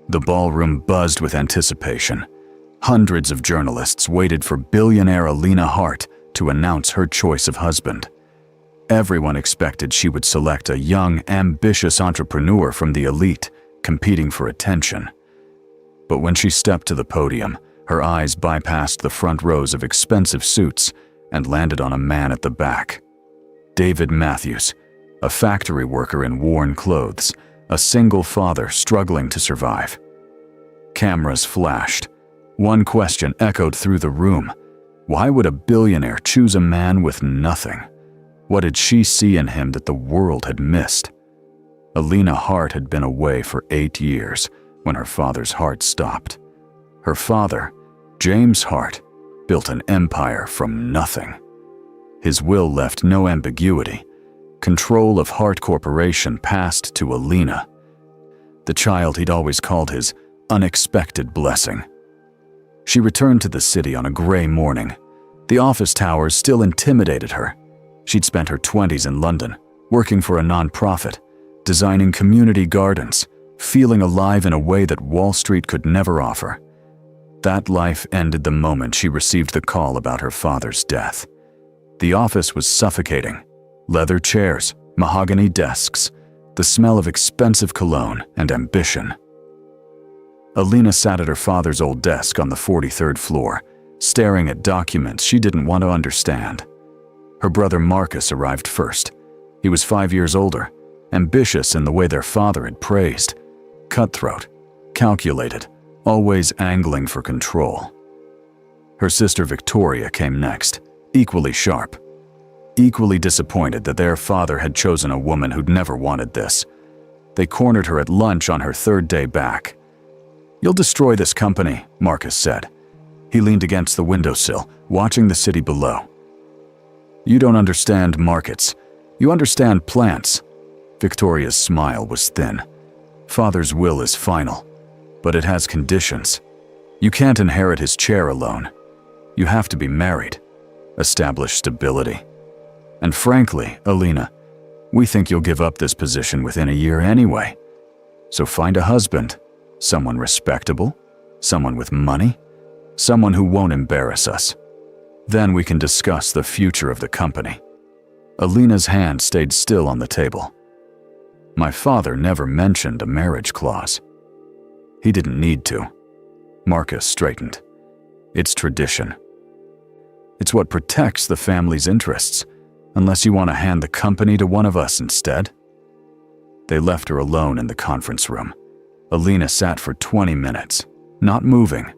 The ballroom buzzed with anticipation. Hundreds of journalists waited for billionaire Eleanor Hart to announce her choice of husband. Everyone expected she would select a young, ambitious entrepreneur from the elite, competing for attention. But when she stepped to the podium, her eyes bypassed the front rows of expensive suits and landed on a man at the back. David Matthews, a factory worker in worn clothes, a single father struggling to survive. Cameras flashed. One question echoed through the room. Why would a billionaire choose a man with nothing? What did she see in him that the world had missed? Eleanor Hart had been away for 8 years when her father's heart stopped. Her father, James Hart, built an empire from nothing. His will left no ambiguity. Control of Hart Corporation passed to Eleanor, the child he'd always called his unexpected blessing. She returned to the city on a gray morning. The office towers still intimidated her. She'd spent her 20s in London, working for a nonprofit, designing community gardens, feeling alive in a way that Wall Street could never offer. That life ended the moment she received the call about her father's death. The office was suffocating. Leather chairs, mahogany desks, the smell of expensive cologne and ambition. Eleanor sat at her father's old desk on the 43rd floor, staring at documents she didn't want to understand. Her brother Marcus arrived first. He was 5 years older, ambitious in the way their father had praised. Cutthroat, calculated, always angling for control. Her sister Victoria came next, equally sharp. Equally disappointed that their father had chosen a woman who'd never wanted this. They cornered her at lunch on her 3rd day back. "You'll destroy this company," Marcus said. He leaned against the windowsill, watching the city below. "You don't understand markets. You understand plants." Victoria's smile was thin. "Father's will is final, but it has conditions. You can't inherit his chair alone. You have to be married, establish stability. And frankly, Eleanor, we think you'll give up this position within a year anyway. So find a husband, someone respectable, someone with money, someone who won't embarrass us. Then we can discuss the future of the company." Eleanor's hand stayed still on the table. "My father never mentioned a marriage clause." "He didn't need to." Marcus straightened. "It's tradition. It's what protects the family's interests, unless you want to hand the company to one of us instead." They left her alone in the conference room. Eleanor sat for 20 minutes, not moving,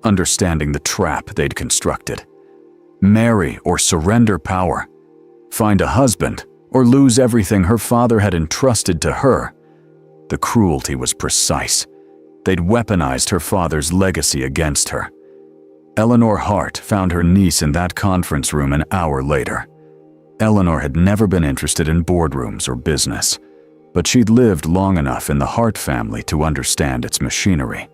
understanding the trap they'd constructed. Marry or surrender power. Find a husband or lose everything her father had entrusted to her. The cruelty was precise. They'd weaponized her father's legacy against her. Eleanor Hart found her niece in that conference room an hour later. Eleanor had never been interested in boardrooms or business, but she'd lived long enough in the Hart family to understand its machinery.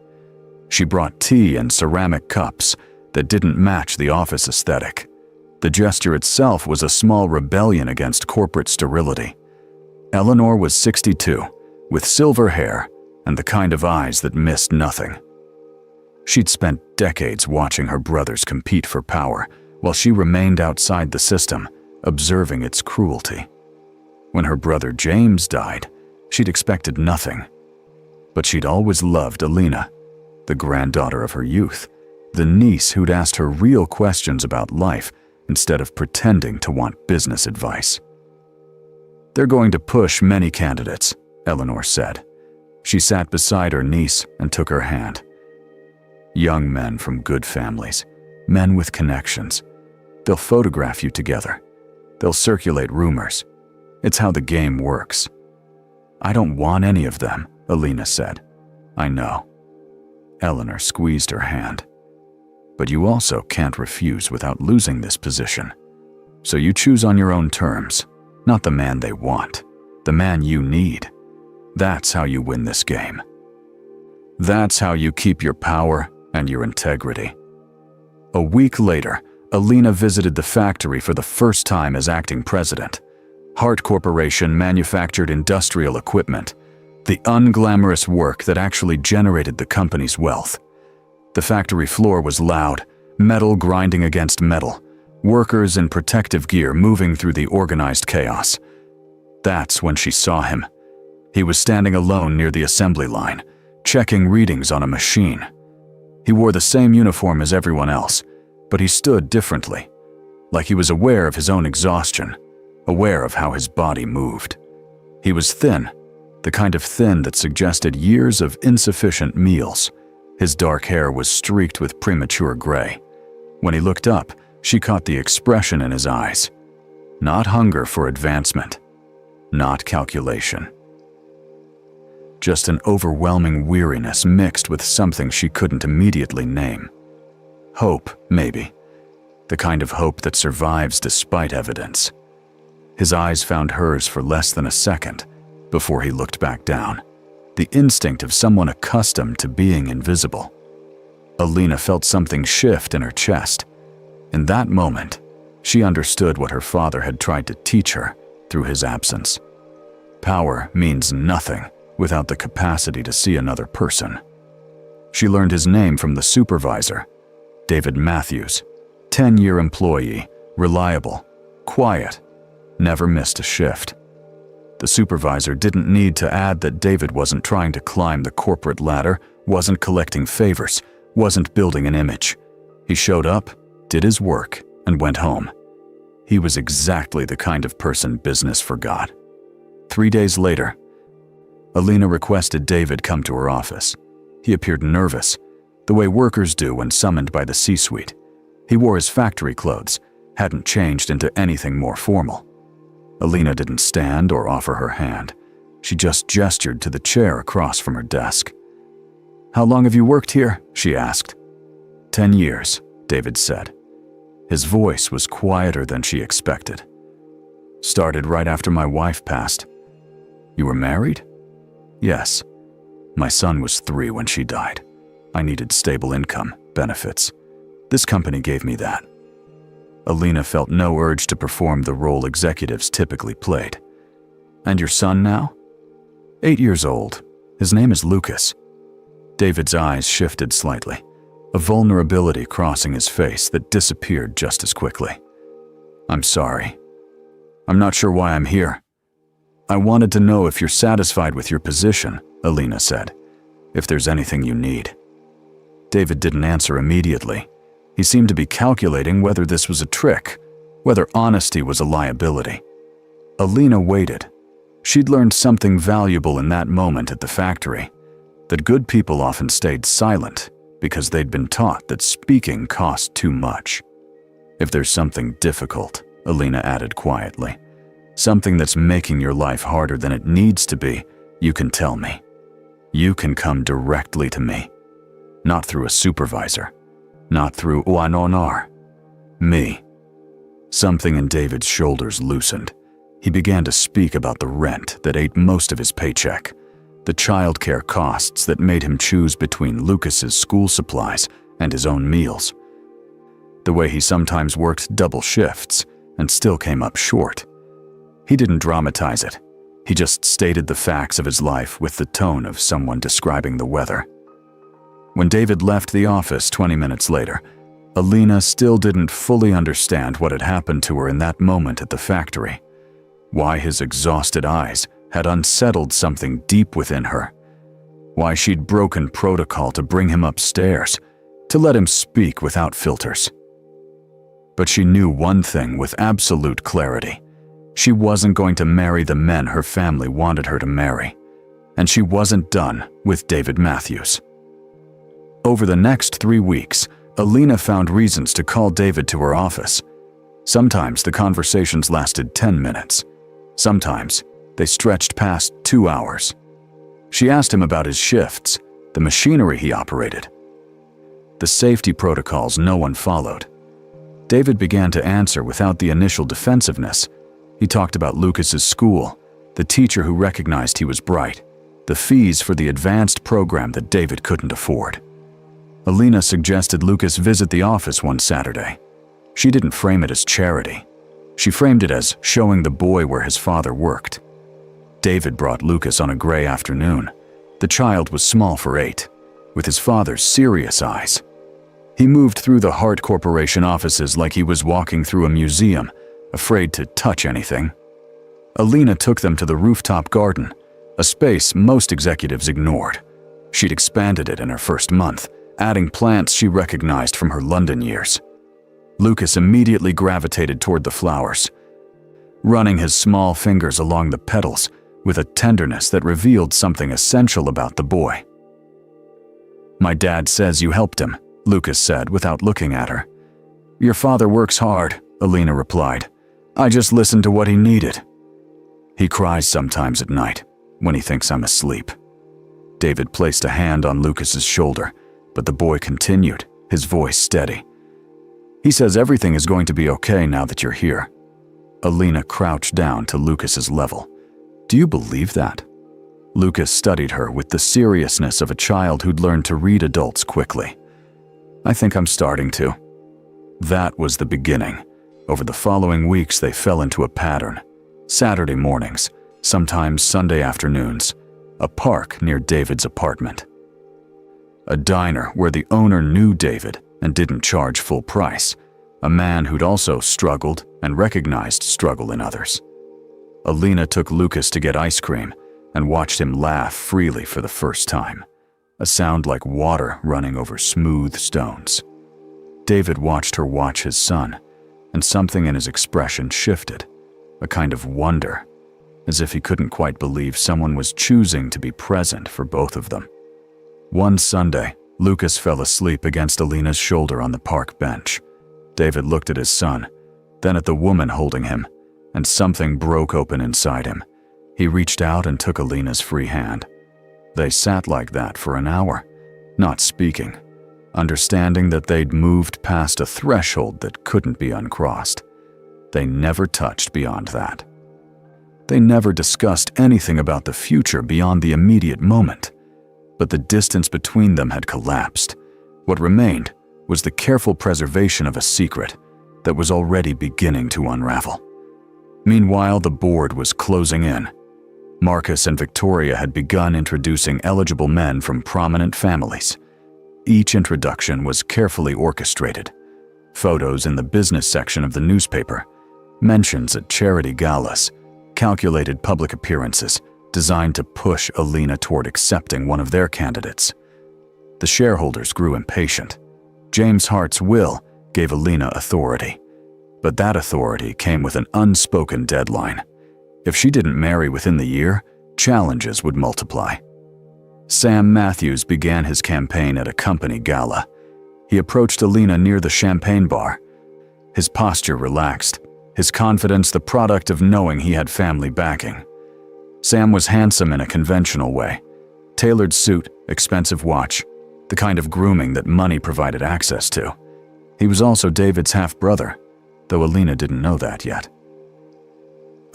She brought tea in ceramic cups that didn't match the office aesthetic. The gesture itself was a small rebellion against corporate sterility. Eleanor was 62, with silver hair and the kind of eyes that missed nothing. She'd spent decades watching her brothers compete for power, while she remained outside the system, observing its cruelty. When her brother James died, she'd expected nothing. But she'd always loved Eleanor, the granddaughter of her youth, the niece who'd asked her real questions about life instead of pretending to want business advice. "They're going to push many candidates," Eleanor said. She sat beside her niece and took her hand. "Young men from good families, men with connections. They'll photograph you together. They'll circulate rumors. It's how the game works." "I don't want any of them," Eleanor said. "I know." Eleanor squeezed her hand. "But you also can't refuse without losing this position. So you choose on your own terms, not the man they want, the man you need. That's how you win this game. That's how you keep your power and your integrity." A week later, Eleanor visited the factory for the first time as acting president. Hart Corporation manufactured industrial equipment. The unglamorous work that actually generated the company's wealth. The factory floor was loud, metal grinding against metal, workers in protective gear moving through the organized chaos. That's when she saw him. He was standing alone near the assembly line, checking readings on a machine. He wore the same uniform as everyone else, but he stood differently, like he was aware of his own exhaustion, aware of how his body moved. He was thin, the kind of thin that suggested years of insufficient meals. His dark hair was streaked with premature gray. When he looked up, she caught the expression in his eyes. Not hunger for advancement, not calculation. Just an overwhelming weariness mixed with something she couldn't immediately name. Hope, maybe. The kind of hope that survives despite evidence. His eyes found hers for less than a second before he looked back down. The instinct of someone accustomed to being invisible. Alina felt something shift in her chest. In that moment, she understood what her father had tried to teach her through his absence. Power means nothing without the capacity to see another person. She learned his name from the supervisor, David Matthews, 10-year employee, reliable, quiet, never missed a shift. The supervisor didn't need to add that David wasn't trying to climb the corporate ladder, wasn't collecting favors, wasn't building an image. He showed up, did his work, and went home. He was exactly the kind of person business forgot. 3 days later, Alina requested David come to her office. He appeared nervous, the way workers do when summoned by the C-suite. He wore his factory clothes, hadn't changed into anything more formal. Alina didn't stand or offer her hand. She just gestured to the chair across from her desk. "How long have you worked here?" she asked. 10 years, David said. His voice was quieter than she expected. "Started right after my wife passed." "You were married?" "Yes. My son was 3 when she died. I needed stable income, benefits. This company gave me that." Alina felt no urge to perform the role executives typically played. "And your son now?" 8 years old. His name is Lucas." David's eyes shifted slightly, a vulnerability crossing his face that disappeared just as quickly. "I'm sorry. I'm not sure why I'm here." "I wanted to know if you're satisfied with your position," Alina said. "If there's anything you need." David didn't answer immediately. He seemed to be calculating whether this was a trick, whether honesty was a liability. Alina waited. She'd learned something valuable in that moment at the factory, that good people often stayed silent because they'd been taught that speaking cost too much. "If there's something difficult," Alina added quietly, "something that's making your life harder than it needs to be, you can tell me. You can come directly to me. Not through a supervisor. Not through Eleanor. Me." Something in David's shoulders loosened. He began to speak about the rent that ate most of his paycheck, the childcare costs that made him choose between Lucas's school supplies and his own meals, the way he sometimes worked double shifts and still came up short. He didn't dramatize it. He just stated the facts of his life with the tone of someone describing the weather. When David left the office 20 minutes later, Alina still didn't fully understand what had happened to her in that moment at the factory, why his exhausted eyes had unsettled something deep within her, why she'd broken protocol to bring him upstairs, to let him speak without filters. But she knew one thing with absolute clarity. She wasn't going to marry the men her family wanted her to marry, and she wasn't done with David Matthews. Over the next 3 weeks, Alina found reasons to call David to her office. Sometimes the conversations lasted 10 minutes. Sometimes they stretched past 2 hours. She asked him about his shifts, the machinery he operated, the safety protocols no one followed. David began to answer without the initial defensiveness. He talked about Lucas's school, the teacher who recognized he was bright, the fees for the advanced program that David couldn't afford. Alina suggested Lucas visit the office one Saturday. She didn't frame it as charity. She framed it as showing the boy where his father worked. David brought Lucas on a gray afternoon. The child was small for 8, with his father's serious eyes. He moved through the Hart Corporation offices like he was walking through a museum, afraid to touch anything. Alina took them to the rooftop garden, a space most executives ignored. She'd expanded it in her first month, adding plants she recognized from her London years. Lucas immediately gravitated toward the flowers, running his small fingers along the petals with a tenderness that revealed something essential about the boy. "My dad says you helped him," Lucas said without looking at her. "Your father works hard," Alina replied. "I just listened to what he needed." "He cries sometimes at night, when he thinks I'm asleep." David placed a hand on Lucas's shoulder, but the boy continued, his voice steady. "He says everything is going to be okay now that you're here." Alina crouched down to Lucas's level. "Do you believe that?" Lucas studied her with the seriousness of a child who'd learned to read adults quickly. "I think I'm starting to." That was the beginning. Over the following weeks, they fell into a pattern. Saturday mornings, sometimes Sunday afternoons, a park near David's apartment. A diner where the owner knew David and didn't charge full price, a man who'd also struggled and recognized struggle in others. Alina took Lucas to get ice cream and watched him laugh freely for the first time, a sound like water running over smooth stones. David watched her watch his son, and something in his expression shifted, a kind of wonder, as if he couldn't quite believe someone was choosing to be present for both of them. One Sunday, Lucas fell asleep against Alina's shoulder on the park bench. David looked at his son, then at the woman holding him, and something broke open inside him. He reached out and took Alina's free hand. They sat like that for an hour, not speaking, understanding that they'd moved past a threshold that couldn't be uncrossed. They never touched beyond that. They never discussed anything about the future beyond the immediate moment. But the distance between them had collapsed. What remained was the careful preservation of a secret that was already beginning to unravel. Meanwhile, the board was closing in. Marcus and Victoria had begun introducing eligible men from prominent families. Each introduction was carefully orchestrated. Photos in the business section of the newspaper, mentions at charity galas, calculated public appearances designed to push Alina toward accepting one of their candidates. The shareholders grew impatient. James Hart's will gave Alina authority, but that authority came with an unspoken deadline. If she didn't marry within the year, challenges would multiply. Sam Matthews began his campaign at a company gala. He approached Alina near the champagne bar. His posture relaxed, his confidence the product of knowing he had family backing. Sam was handsome in a conventional way. Tailored suit, expensive watch, the kind of grooming that money provided access to. He was also David's half-brother, though Alina didn't know that yet.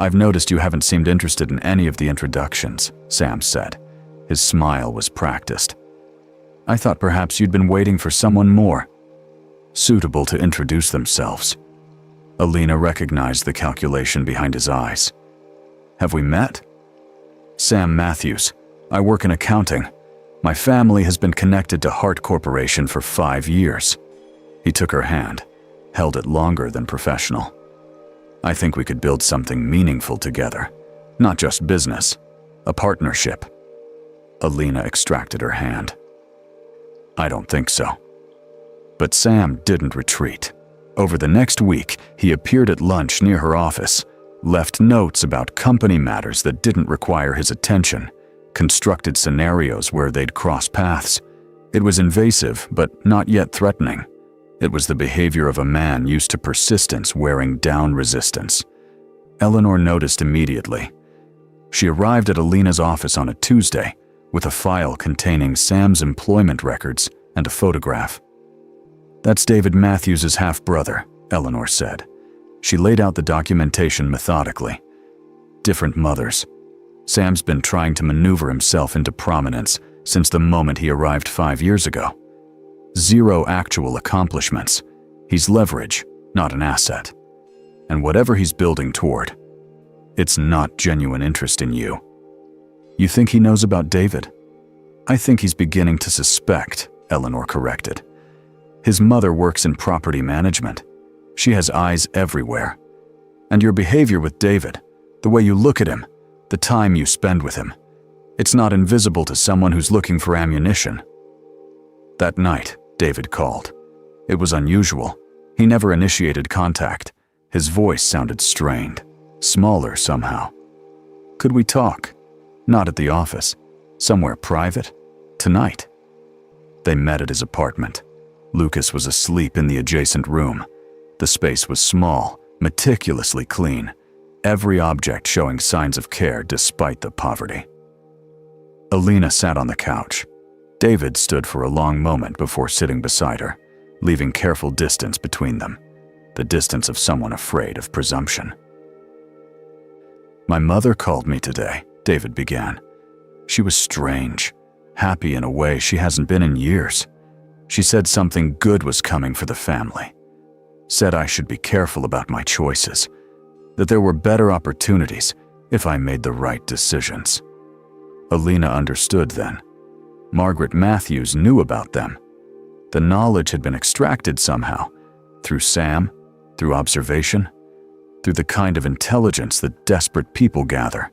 "I've noticed you haven't seemed interested in any of the introductions," Sam said. His smile was practiced. "I thought perhaps you'd been waiting for someone more suitable to introduce themselves." Alina recognized the calculation behind his eyes. "Have we met?" "Sam Matthews. I work in accounting. My family has been connected to Hart Corporation for 5 years." He took her hand, held it longer than professional. "I think we could build something meaningful together. Not just business, a partnership." Alina extracted her hand. "I don't think so." But Sam didn't retreat. Over the next week, he appeared at lunch near her office, left notes about company matters that didn't require his attention, constructed scenarios where they'd cross paths. It was invasive, but not yet threatening. It was the behavior of a man used to persistence wearing down resistance. Eleanor noticed immediately. She arrived at Alina's office on a Tuesday with a file containing Sam's employment records and a photograph. "That's David Matthews' half-brother," Eleanor said. She laid out the documentation methodically. "Different mothers. Sam's been trying to maneuver himself into prominence since the moment he arrived 5 years ago. 0 actual accomplishments. He's leverage, not an asset. And whatever he's building toward, it's not genuine interest in you, You think he knows about David? I think he's beginning to suspect, Eleanor corrected. His mother works in property management. She has eyes everywhere. And your behavior with David, the way you look at him, the time you spend with him, it's not invisible to someone who's looking for ammunition. That night, David called. It was unusual. He never initiated contact. His voice sounded strained, smaller somehow. Could we talk? Not at the office. Somewhere private? Tonight? They met at his apartment. Lucas was asleep in the adjacent room. The space was small, meticulously clean, every object showing signs of care despite the poverty. Alina sat on the couch. David stood for a long moment before sitting beside her, leaving careful distance between them, the distance of someone afraid of presumption. My mother called me today, David began. She was strange, happy in a way she hasn't been in years. She said something good was coming for the family. Said I should be careful about my choices, that there were better opportunities if I made the right decisions. Alina understood then. Margaret Matthews knew about them. The knowledge had been extracted somehow, through Sam, through observation, through the kind of intelligence that desperate people gather.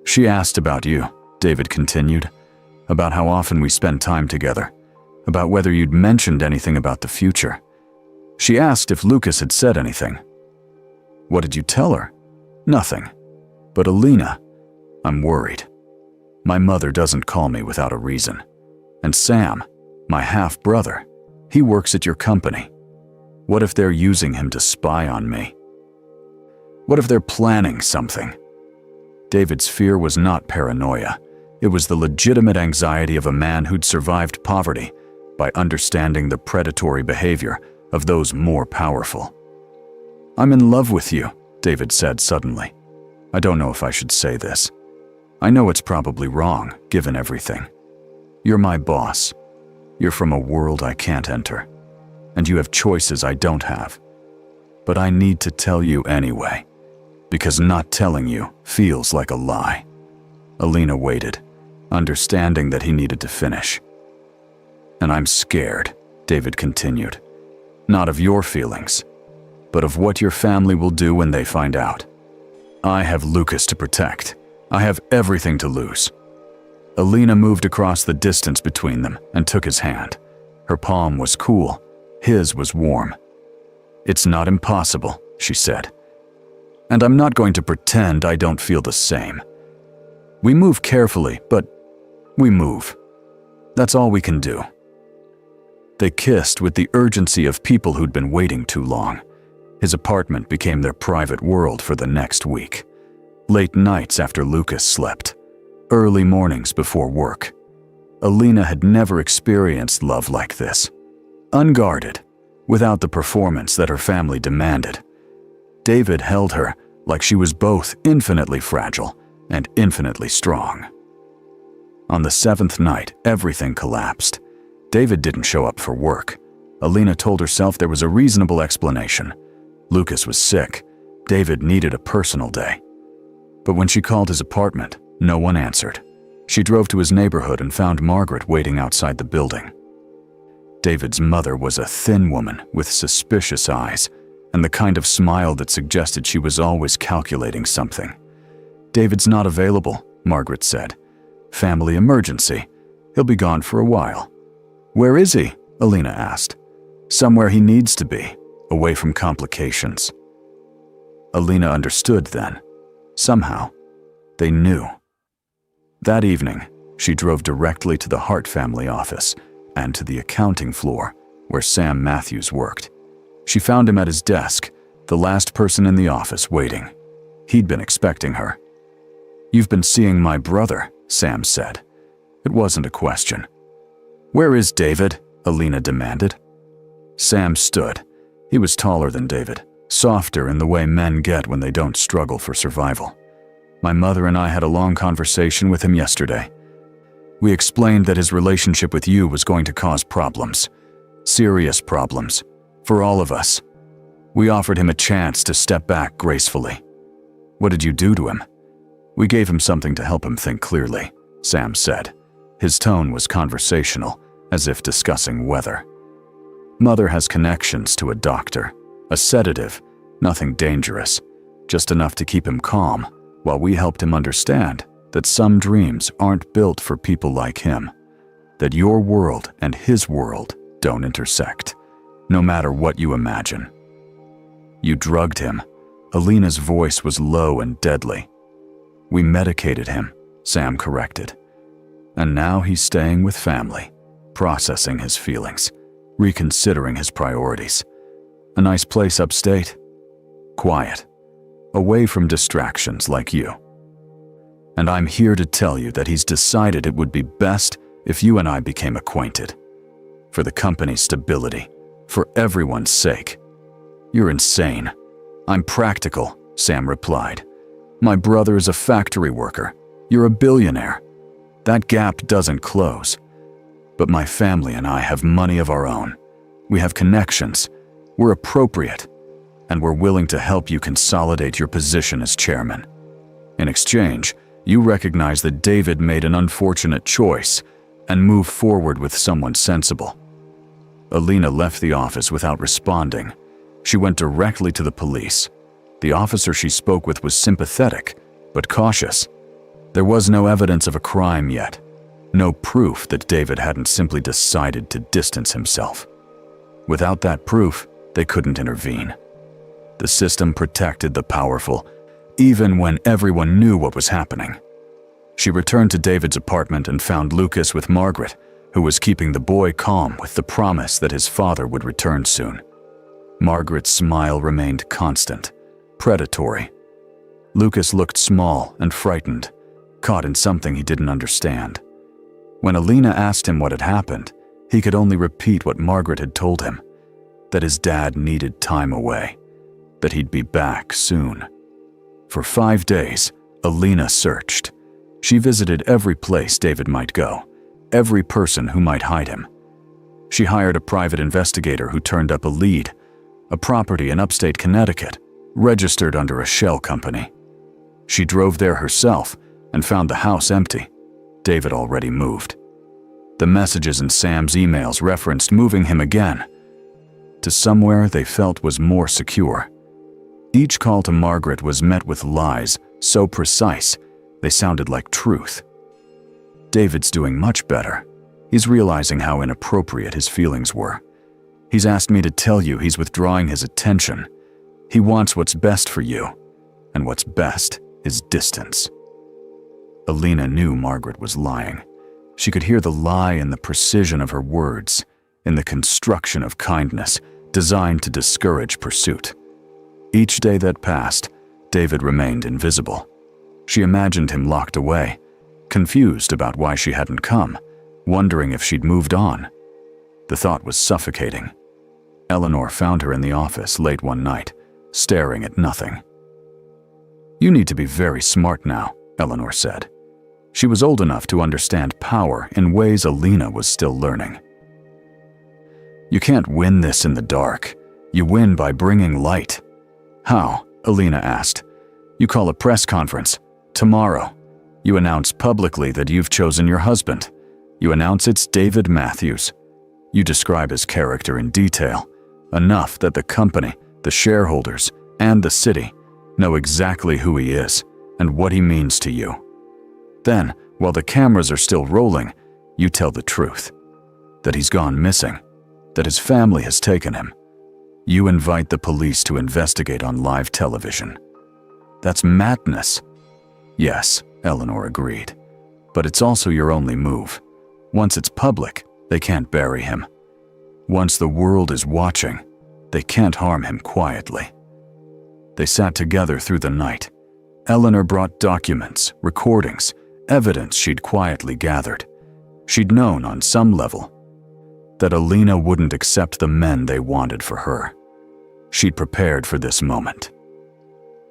She asked about you, David continued, about how often we spend time together, about whether you'd mentioned anything about the future. She asked if Lucas had said anything. What did you tell her? Nothing. But Alina, I'm worried. My mother doesn't call me without a reason. And Sam, my half-brother, he works at your company. What if they're using him to spy on me? What if they're planning something? David's fear was not paranoia. It was the legitimate anxiety of a man who'd survived poverty by understanding the predatory behavior of those more powerful. I'm in love with you, David said suddenly. I don't know if I should say this. I know it's probably wrong, given everything. You're my boss. You're from a world I can't enter. And you have choices I don't have. But I need to tell you anyway, because not telling you feels like a lie. Alina waited, understanding that he needed to finish. And I'm scared, David continued. Not of your feelings, but of what your family will do when they find out. I have Lucas to protect. I have everything to lose. Alina moved across the distance between them and took his hand. Her palm was cool. His was warm. It's not impossible, she said. And I'm not going to pretend I don't feel the same. We move carefully, but we move. That's all we can do. They kissed with the urgency of people who'd been waiting too long. His apartment became their private world for the next week. Late nights after Lucas slept. Early mornings before work. Alina had never experienced love like this. Unguarded, without the performance that her family demanded. David held her like she was both infinitely fragile and infinitely strong. On the 7th night, everything collapsed. David didn't show up for work. Alina told herself there was a reasonable explanation. Lucas was sick. David needed a personal day. But when she called his apartment, no one answered. She drove to his neighborhood and found Margaret waiting outside the building. David's mother was a thin woman with suspicious eyes and the kind of smile that suggested she was always calculating something. David's not available, Margaret said. Family emergency. He'll be gone for a while. Where is he? Alina asked. Somewhere he needs to be, away from complications. Alina understood then. Somehow, they knew. That evening, she drove directly to the Hart family office and to the accounting floor where Sam Matthews worked. She found him at his desk, the last person in the office waiting. He'd been expecting her. You've been seeing my brother, Sam said. It wasn't a question. Where is David? Alina demanded. Sam stood. He was taller than David, softer in the way men get when they don't struggle for survival. My mother and I had a long conversation with him yesterday. We explained that his relationship with you was going to cause problems. Serious problems. For all of us. We offered him a chance to step back gracefully. What did you do to him? We gave him something to help him think clearly, Sam said. His tone was conversational, as if discussing weather. Mother has connections to a doctor, a sedative, nothing dangerous, just enough to keep him calm, while we helped him understand that some dreams aren't built for people like him, that your world and his world don't intersect, no matter what you imagine. You drugged him. Alina's voice was low and deadly. We medicated him, Sam corrected. And now he's staying with family, processing his feelings, reconsidering his priorities. A nice place upstate. Quiet. Away from distractions like you. And I'm here to tell you that he's decided it would be best if you and I became acquainted. For the company's stability, for everyone's sake. You're insane. I'm practical, Sam replied. My brother is a factory worker. You're a billionaire. That gap doesn't close. But my family and I have money of our own. We have connections. We're appropriate. And we're willing to help you consolidate your position as chairman. In exchange, you recognize that David made an unfortunate choice and move forward with someone sensible. Alina left the office without responding. She went directly to the police. The officer she spoke with was sympathetic, but cautious. There was no evidence of a crime yet. No proof that David hadn't simply decided to distance himself. Without that proof, they couldn't intervene. The system protected the powerful, even when everyone knew what was happening. She returned to David's apartment and found Lucas with Margaret, who was keeping the boy calm with the promise that his father would return soon. Margaret's smile remained constant, predatory. Lucas looked small and frightened, caught in something he didn't understand. When Alina asked him what had happened, he could only repeat what Margaret had told him, that his dad needed time away, that he'd be back soon. For 5 days, Alina searched. She visited every place David might go, every person who might hide him. She hired a private investigator who turned up a lead, a property in upstate Connecticut, registered under a shell company. She drove there herself and found the house empty. David already moved. The messages in Sam's emails referenced moving him again, to somewhere they felt was more secure. Each call to Margaret was met with lies so precise they sounded like truth. David's doing much better. He's realizing how inappropriate his feelings were. He's asked me to tell you he's withdrawing his attention. He wants what's best for you, and what's best is distance. Alina knew Margaret was lying. She could hear the lie in the precision of her words, in the construction of kindness designed to discourage pursuit. Each day that passed, David remained invisible. She imagined him locked away, confused about why she hadn't come, wondering if she'd moved on. The thought was suffocating. Eleanor found her in the office late one night, staring at nothing. "You need to be very smart now," Eleanor said. She was old enough to understand power in ways Alina was still learning. "You can't win this in the dark. You win by bringing light." "How?" Alina asked. "You call a press conference. Tomorrow. You announce publicly that you've chosen your husband. You announce it's David Matthews. You describe his character in detail, enough that the company, the shareholders, and the city know exactly who he is and what he means to you. Then, while the cameras are still rolling, you tell the truth. That he's gone missing, that his family has taken him. You invite the police to investigate on live television. That's madness." "Yes," Eleanor agreed. "But it's also your only move. Once it's public, they can't bury him. Once the world is watching, they can't harm him quietly." They sat together through the night. Eleanor brought documents, recordings, evidence she'd quietly gathered. She'd known on some level that Alina wouldn't accept the men they wanted for her. She'd prepared for this moment.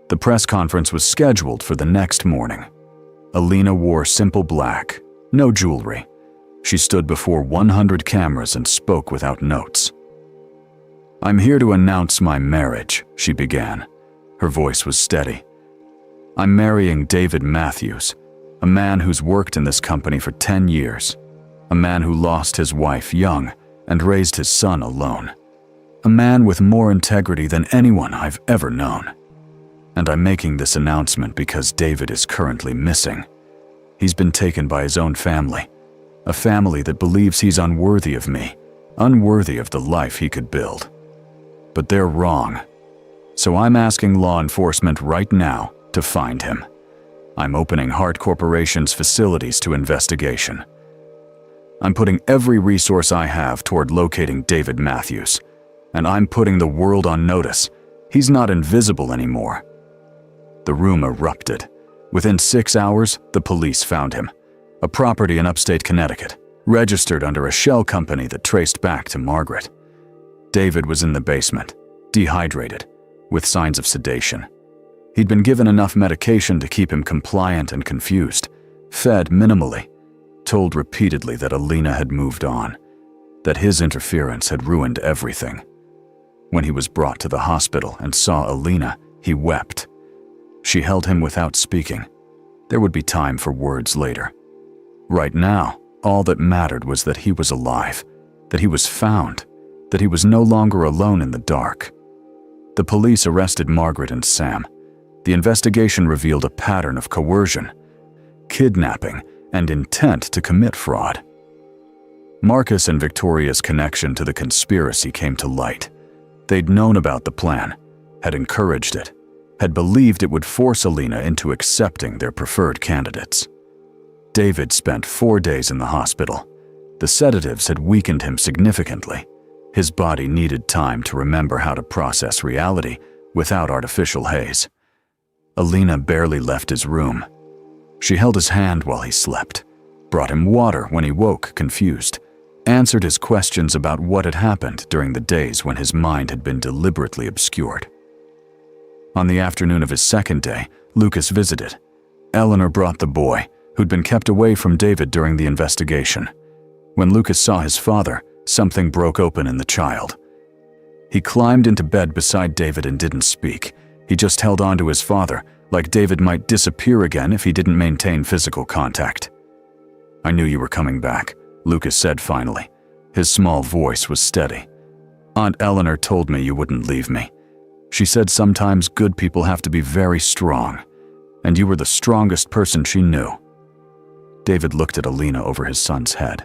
The press conference was scheduled for the next morning. Alina wore simple black, no jewelry. She stood before 100 cameras and spoke without notes. "I'm here to announce my marriage," she began. Her voice was steady. I'm marrying David Matthews, a man who's worked in this company for 10 years, a man who lost his wife young and raised his son alone, a man with more integrity than anyone I've ever known. And I'm making this announcement because David is currently missing. He's been taken by his own family, a family that believes he's unworthy of me, unworthy of the life he could build. But they're wrong. So I'm asking law enforcement right now to find him. I'm opening Hart Corporation's facilities to investigation. I'm putting every resource I have toward locating David Matthews, and I'm putting the world on notice. He's not invisible anymore. The room erupted. Within 6 hours, the police found him. A property in upstate Connecticut, registered under a shell company that traced back to Margaret. David was in the basement, dehydrated, with signs of sedation. He'd been given enough medication to keep him compliant and confused, fed minimally, told repeatedly that Alina had moved on, that his interference had ruined everything. When he was brought to the hospital and saw Alina, he wept. She held him without speaking. There would be time for words later. Right now, all that mattered was that he was alive, that he was found, that he was no longer alone in the dark. The police arrested Margaret and Sam. The investigation revealed a pattern of coercion, kidnapping, and intent to commit fraud. Marcus and Victoria's connection to the conspiracy came to light. They'd known about the plan, had encouraged it, had believed it would force Alina into accepting their preferred candidates. David spent 4 days in the hospital. The sedatives had weakened him significantly. His body needed time to remember how to process reality without artificial haze. Alina barely left his room. She held his hand while he slept, brought him water when he woke confused, answered his questions about what had happened during the days when his mind had been deliberately obscured. On the afternoon of his second day, Lucas visited. Eleanor brought the boy, who'd been kept away from David during the investigation. When Lucas saw his father, something broke open in the child. He climbed into bed beside David and didn't speak. He just held on to his father, like David might disappear again if he didn't maintain physical contact. "I knew you were coming back," Lucas said finally. His small voice was steady. "Aunt Eleanor told me you wouldn't leave me. She said sometimes good people have to be very strong, and you were the strongest person she knew." David looked at Alina over his son's head.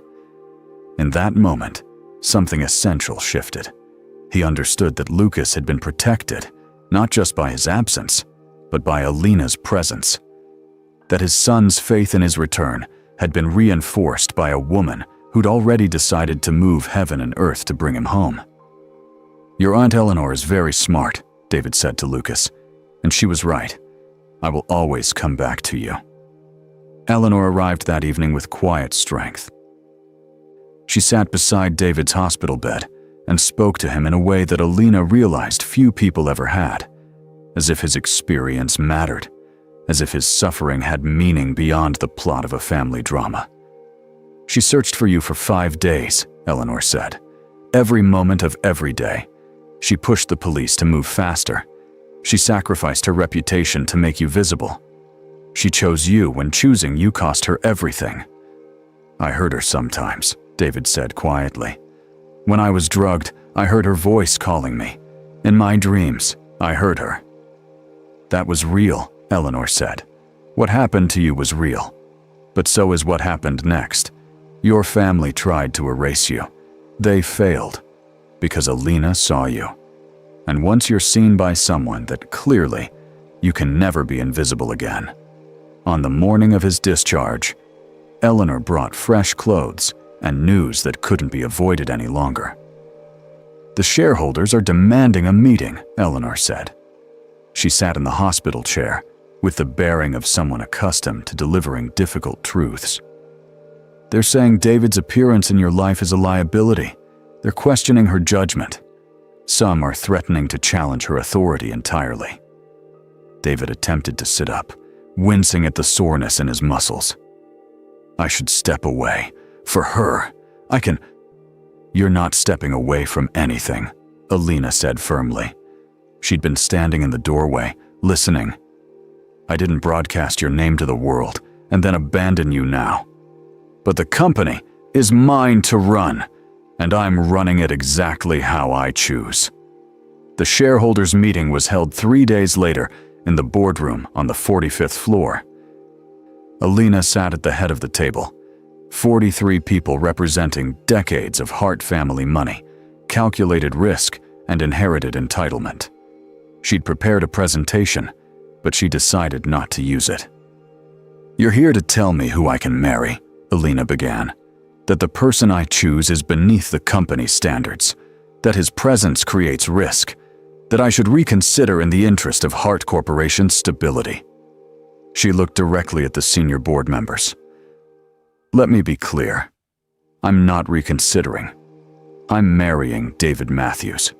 In that moment, something essential shifted. He understood that Lucas had been protected, not just by his absence, but by Alina's presence. That his son's faith in his return had been reinforced by a woman who'd already decided to move heaven and earth to bring him home. "Your Aunt Eleanor is very smart," David said to Lucas, "and she was right. I will always come back to you." Eleanor arrived that evening with quiet strength. She sat beside David's hospital bed and spoke to him in a way that Alina realized few people ever had, as if his experience mattered, as if his suffering had meaning beyond the plot of a family drama. "She searched for you for 5 days," Eleanor said. "Every moment of every day. She pushed the police to move faster. She sacrificed her reputation to make you visible. She chose you when choosing you cost her everything." "I heard her sometimes," David said quietly. "When I was drugged, I heard her voice calling me. In my dreams, I heard her." "That was real," Eleanor said. "What happened to you was real. But so is what happened next. Your family tried to erase you. They failed, because Alina saw you. And once you're seen by someone that clearly, you can never be invisible again." On the morning of his discharge, Eleanor brought fresh clothes and news that couldn't be avoided any longer. "The shareholders are demanding a meeting," Eleanor said. She sat in the hospital chair, with the bearing of someone accustomed to delivering difficult truths. "They're saying David's appearance in your life is a liability. They're questioning her judgment. Some are threatening to challenge her authority entirely." David attempted to sit up, wincing at the soreness in his muscles. "I should step away. For her. I can—" "You're not stepping away from anything," Alina said firmly. She'd been standing in the doorway, listening. I didn't broadcast your name to the world and then abandon you now. But the company is mine to run, and I'm running it exactly how I choose." The shareholders' meeting was held 3 days later in the boardroom on the 45th floor. Alina sat at the head of the table. 43 people representing decades of Hart family money, calculated risk, and inherited entitlement. She'd prepared a presentation, but she decided not to use it. "You're here to tell me who I can marry," Alina began. "That the person I choose is beneath the company's standards. That his presence creates risk. That I should reconsider in the interest of Hart Corporation's stability." She looked directly at the senior board members. "Let me be clear. I'm not reconsidering. I'm marrying David Matthews.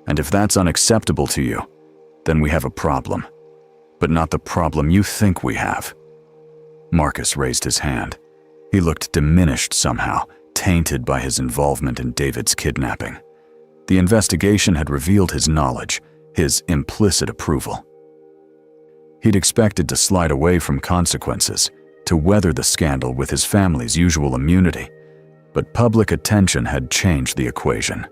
And if that's unacceptable to you, then we have a problem. But not the problem you think we have." Marcus raised his hand. He looked diminished somehow, tainted by his involvement in David's kidnapping. The investigation had revealed his knowledge, his implicit approval. He'd expected to slide away from consequences, to weather the scandal with his family's usual immunity, but public attention had changed the equation.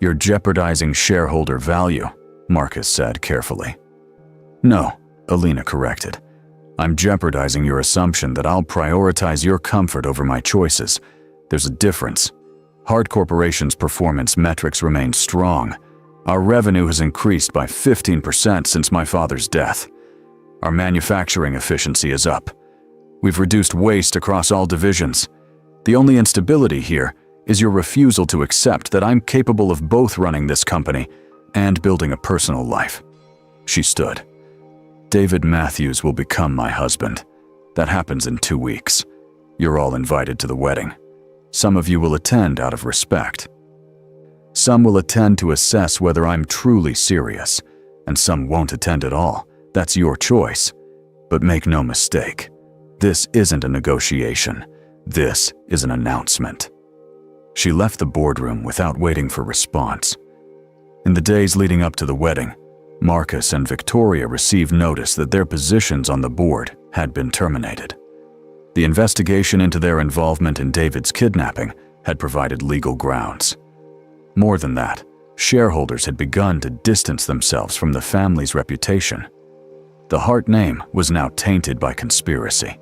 "You're jeopardizing shareholder value," Marcus said carefully. "No," Alina corrected. "I'm jeopardizing your assumption that I'll prioritize your comfort over my choices. There's a difference. Hart Corporation's performance metrics remain strong. Our revenue has increased by 15% since my father's death. Our manufacturing efficiency is up. We've reduced waste across all divisions. The only instability here is your refusal to accept that I'm capable of both running this company and building a personal life." She stood. "David Matthews will become my husband. That happens in 2 weeks. You're all invited to the wedding. Some of you will attend out of respect. Some will attend to assess whether I'm truly serious, and some won't attend at all. That's your choice. But make no mistake, this isn't a negotiation. This is an announcement." She left the boardroom without waiting for response. In the days leading up to the wedding, Marcus and Victoria received notice that their positions on the board had been terminated. The investigation into their involvement in David's kidnapping had provided legal grounds. More than that, shareholders had begun to distance themselves from the family's reputation. The Hart name was now tainted by conspiracy.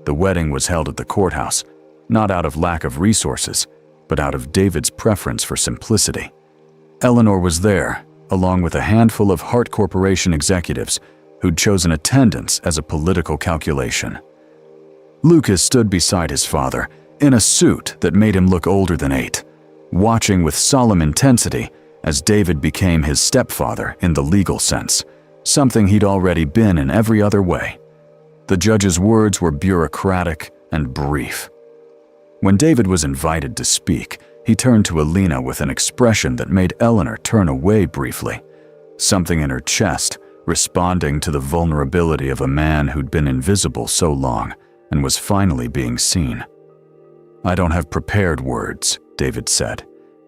The wedding was held at the courthouse, not out of lack of resources, but out of David's preference for simplicity. Eleanor was there, along with a handful of Hart Corporation executives who'd chosen attendance as a political calculation. Lucas stood beside his father, in a suit that made him look older than 8, watching with solemn intensity as David became his stepfather in the legal sense, something he'd already been in every other way. The judge's words were bureaucratic and brief. When David was invited to speak, he turned to Alina with an expression that made Eleanor turn away briefly, something in her chest responding to the vulnerability of a man who'd been invisible so long and was finally being seen. "I don't have prepared words," David said.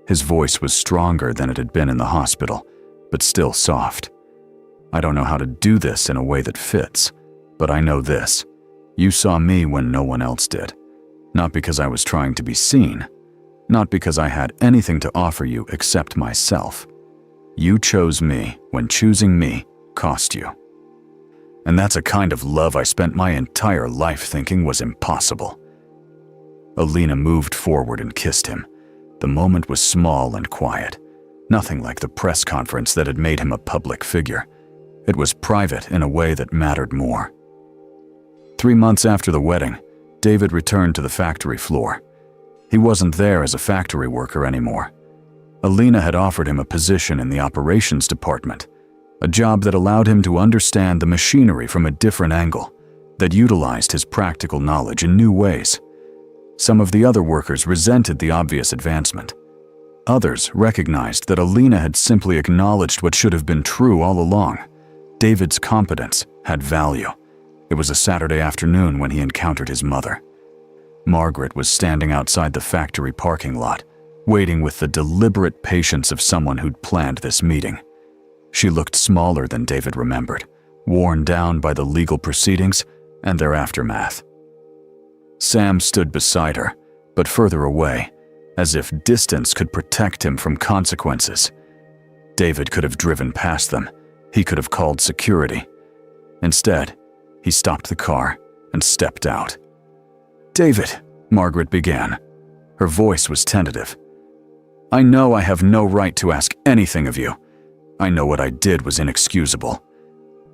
His voice was stronger than it had been in the hospital, but still soft. "I don't know how to do this in a way that fits, but I know this. You saw me when no one else did. Not because I was trying to be seen. Not because I had anything to offer you except myself. You chose me when choosing me cost you. And that's a kind of love I spent my entire life thinking was impossible." Alina moved forward and kissed him. The moment was small and quiet, nothing like the press conference that had made him a public figure. It was private in a way that mattered more. 3 months after the wedding, David returned to the factory floor. He wasn't there as a factory worker anymore. Alina had offered him a position in the operations department, a job that allowed him to understand the machinery from a different angle, that utilized his practical knowledge in new ways. Some of the other workers resented the obvious advancement. Others recognized that Alina had simply acknowledged what should have been true all along. David's competence had value. It was a Saturday afternoon when he encountered his mother. Margaret was standing outside the factory parking lot, waiting with the deliberate patience of someone who'd planned this meeting. She looked smaller than David remembered, worn down by the legal proceedings and their aftermath. Sam stood beside her, but further away, as if distance could protect him from consequences. David could have driven past them. He could have called security. Instead, he stopped the car and stepped out. "David," Margaret began. Her voice was tentative. "I know I have no right to ask anything of you. I know what I did was inexcusable.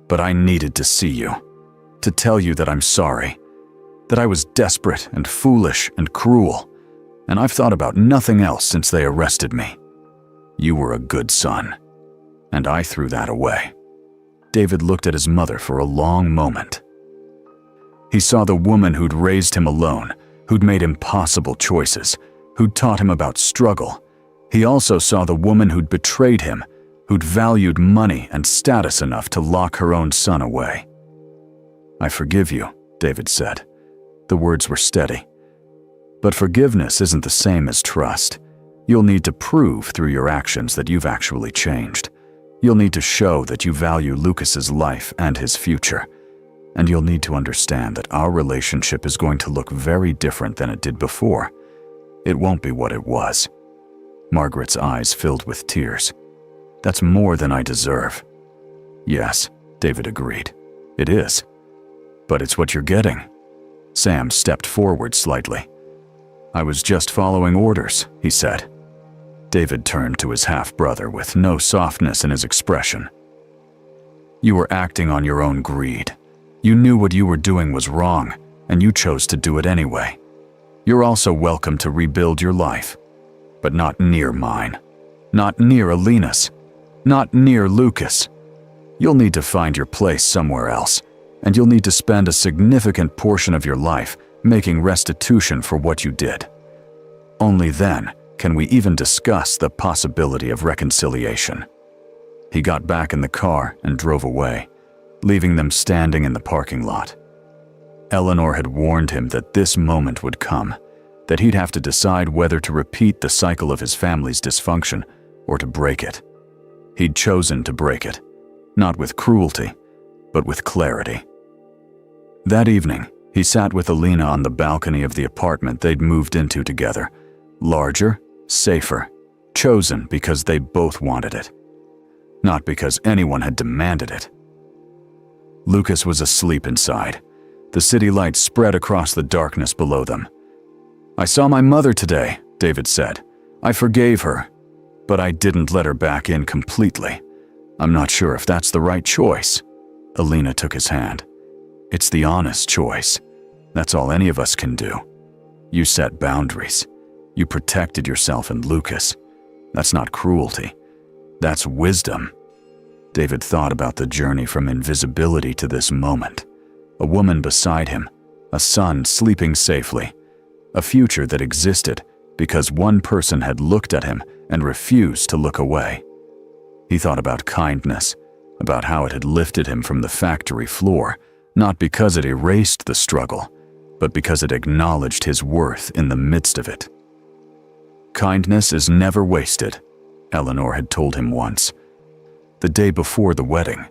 But I needed to see you, to tell you that I'm sorry, that I was desperate and foolish and cruel, and I've thought about nothing else since they arrested me. You were a good son, and I threw that away." David looked at his mother for a long moment. He saw the woman who'd raised him alone, who'd made impossible choices, who'd taught him about struggle. He also saw the woman who'd betrayed him, who'd valued money and status enough to lock her own son away. "I forgive you," David said. The words were steady. "But forgiveness isn't the same as trust. You'll need to prove through your actions that you've actually changed. You'll need to show that you value Lucas's life and his future. And you'll need to understand that our relationship is going to look very different than it did before. It won't be what it was." Margaret's eyes filled with tears. "That's more than I deserve." "Yes," David agreed. "It is. But it's what you're getting." Sam stepped forward slightly. "I was just following orders," he said. David turned to his half-brother with no softness in his expression. "You were acting on your own greed. You knew what you were doing was wrong, and you chose to do it anyway. You're also welcome to rebuild your life, but not near mine. Not near Alina's. Not near Lucas. You'll need to find your place somewhere else, and you'll need to spend a significant portion of your life making restitution for what you did. Only then can we even discuss the possibility of reconciliation." He got back in the car and drove away, leaving them standing in the parking lot. Eleanor had warned him that this moment would come, that he'd have to decide whether to repeat the cycle of his family's dysfunction or to break it. He'd chosen to break it, not with cruelty, but with clarity. That evening, he sat with Elena on the balcony of the apartment they'd moved into together. Larger, safer, chosen because they both wanted it, not because anyone had demanded it. Lucas was asleep inside. The city lights spread across the darkness below them. "I saw my mother today," David said. "I forgave her, but I didn't let her back in completely. I'm not sure if that's the right choice." Elena took his hand. "It's the honest choice. That's all any of us can do. You set boundaries. You protected yourself and Lucas. That's not cruelty. That's wisdom." David thought about the journey from invisibility to this moment. A woman beside him, a son sleeping safely, a future that existed because one person had looked at him and refused to look away. He thought about kindness, about how it had lifted him from the factory floor, not because it erased the struggle, but because it acknowledged his worth in the midst of it. "Kindness is never wasted," Eleanor had told him once. The day before the wedding,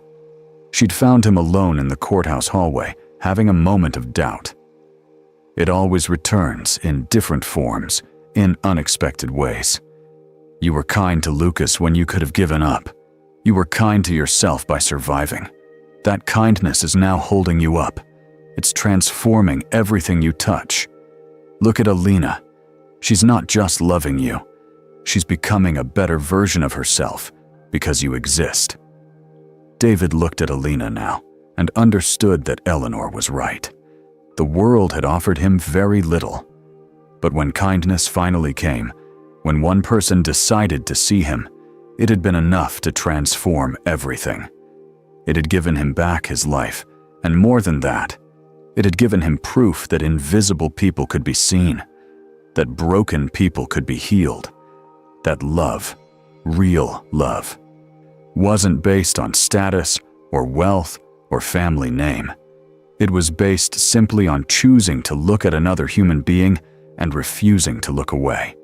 she'd found him alone in the courthouse hallway, having a moment of doubt. It always returns in different forms, in unexpected ways. You were kind to Lucas when you could have given up. You were kind to yourself by surviving. That kindness is now holding you up. It's transforming everything you touch. Look at Alina. She's not just loving you. She's becoming a better version of herself because you exist. David looked at Alina now and understood that Eleanor was right. The world had offered him very little. But when kindness finally came, when one person decided to see him, it had been enough to transform everything. It had given him back his life, and more than that, it had given him proof that invisible people could be seen, that broken people could be healed, that love, real love, wasn't based on status or wealth or family name. It was based simply on choosing to look at another human being and refusing to look away.